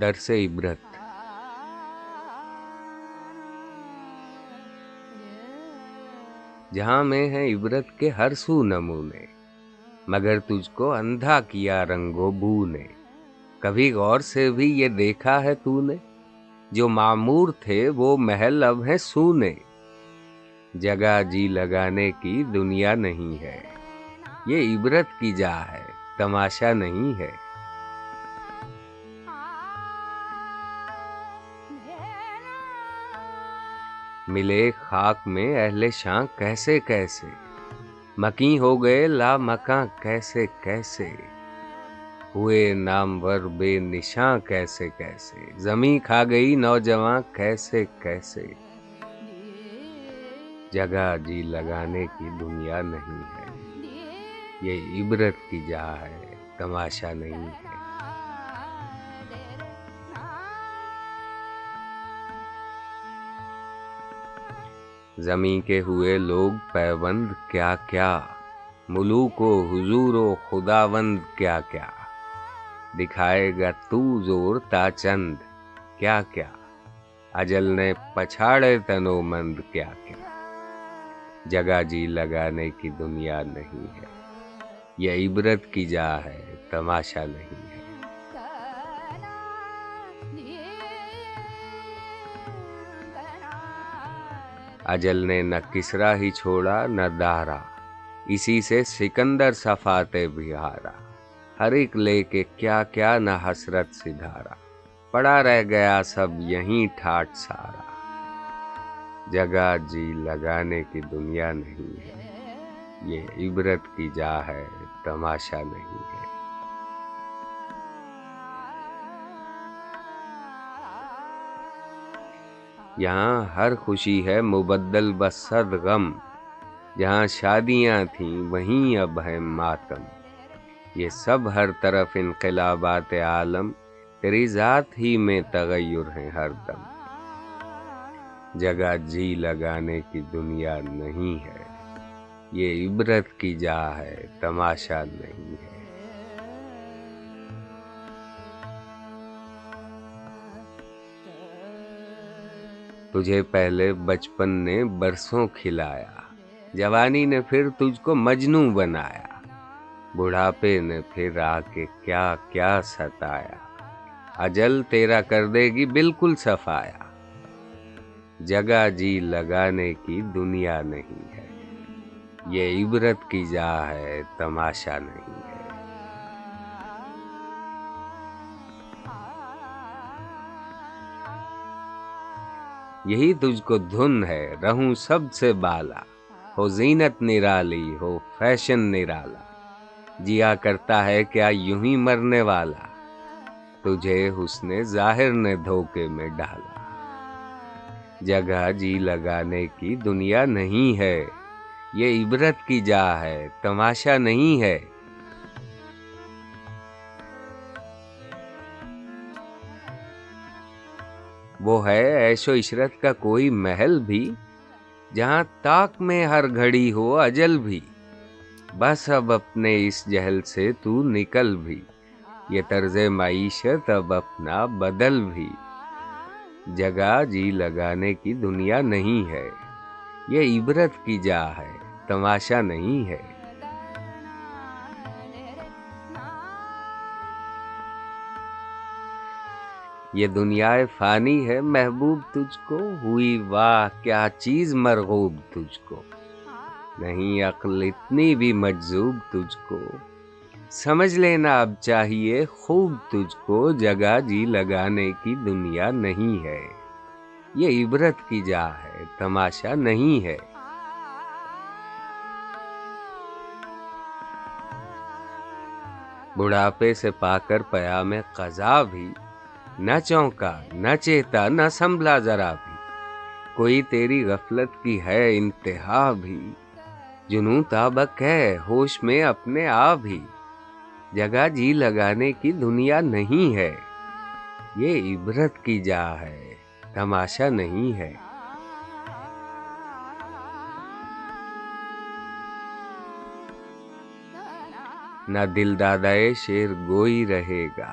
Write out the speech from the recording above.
درس عبرت۔ جہاں میں ہے عبرت کے ہر سو نمونے، مگر تجھ کو اندھا کیا رنگ و بو نے۔ کبھی غور سے بھی یہ دیکھا ہے تو نے، جو معمور تھے وہ محل اب ہیں سونے۔ جگہ جی لگانے کی دنیا نہیں ہے، یہ عبرت کی جا ہے، تماشا نہیں ہے۔ ملے خاک میں اہل شاں کیسے کیسے، مکیں ہو گئے لا مکاں کیسے کیسے۔ ہوئے نامور بے نشاں کیسے کیسے، زمیں کھا گئی نوجواں کیسے کیسے۔ جگہ جی لگانے کی دنیا نہیں ہے، یہ عبرت کی جا ہے، تماشا نہیں ہے۔ زمیں کے ہوئے لوگ پیوند کیا کیا، ملوک و حضور و خداوند کیا کیا۔ دکھائے گا تو زور تا چند کیا کیا، اجل نے پچھاڑے تنو مند کیا کیا۔ جگہ جی لگانے کی دنیا نہیں ہے، یہ عبرت کی جا ہے، تماشا نہیں ہے۔ اجل نے نہ کسرا ہی چھوڑا نہ دارا، اسی سے سکندر صفاتے بھی ہارا۔ ہر ایک لے کے کیا کیا نہ حسرت سدھارا، پڑا رہ گیا سب یہیں ٹھاٹھ سارا۔ جگہ جی لگانے کی دنیا نہیں ہے، یہ عبرت کی جا ہے، تماشا نہیں ہے۔ یہاں ہر خوشی ہے مبدل بس صد غم، جہاں شادیاں تھیں وہیں اب ہے ماتم۔ یہ سب ہر طرف انقلابات عالم، تیری ذات ہی میں تغیر ہیں ہر دم۔ جگہ جی لگانے کی دنیا نہیں ہے، یہ عبرت کی جا ہے، تماشا نہیں ہے۔ تجھے پہلے بچپن نے برسوں کھلایا، جوانی نے پھر تجھ کو مجنوں بنایا۔ بڑھاپے نے پھر آ کے کیا کیا ستایا، اجل تیرا کر دے گی بالکل صفایا۔ جگہ جی لگانے کی دنیا نہیں ہے، یہ عبرت کی جا ہے، تماشا نہیں ہے۔ یہی تجھ کو دھن ہے رہوں سب سے بالا، ہو زینت نرالی ہو فیشن نرالا۔ جیا کرتا ہے کیا یوں ہی مرنے والا، تجھے حسن ظاہر نے دھوکے میں ڈالا۔ جگہ جی لگانے کی دنیا نہیں ہے، یہ عبرت کی جا ہے، تماشا نہیں ہے۔ وہ ہے عیش و عشرت کا کوئی محل بھی، جہاں طاق میں ہر گھڑی ہو اجل بھی۔ بس اب اپنے اس جہل سے تو نکل بھی، یہ طرز معیشت اب اپنا بدل بھی۔ جگہ جی لگانے کی دنیا نہیں ہے، یہ عبرت کی جا ہے، تماشا نہیں ہے۔ یہ دنیا فانی ہے محبوب تجھ کو، ہوئی واہ کیا چیز مرغوب تجھ کو۔ نہیں عقل اتنی بھی مجذوب تجھ کو، سمجھ لینا اب چاہیے خوب تجھ کو۔ جگہ جی لگانے کی دنیا نہیں ہے، یہ عبرت کی جا ہے، تماشا نہیں ہے۔ بڑھاپے سے پا کر پیام قضا بھی، نہ چونکا نہ چیتا نہ سنبھلا ذرا بھی۔ کوئی تیری غفلت کی ہے انتہا بھی، جنوں تابک ہے ہوش میں اپنے آ بھی۔ جگہ جی لگانے کی دنیا نہیں ہے، یہ عبرت کی جا ہے، تماشا نہیں ہے۔ نہ دل دادائے شیر گوئی رہے گا،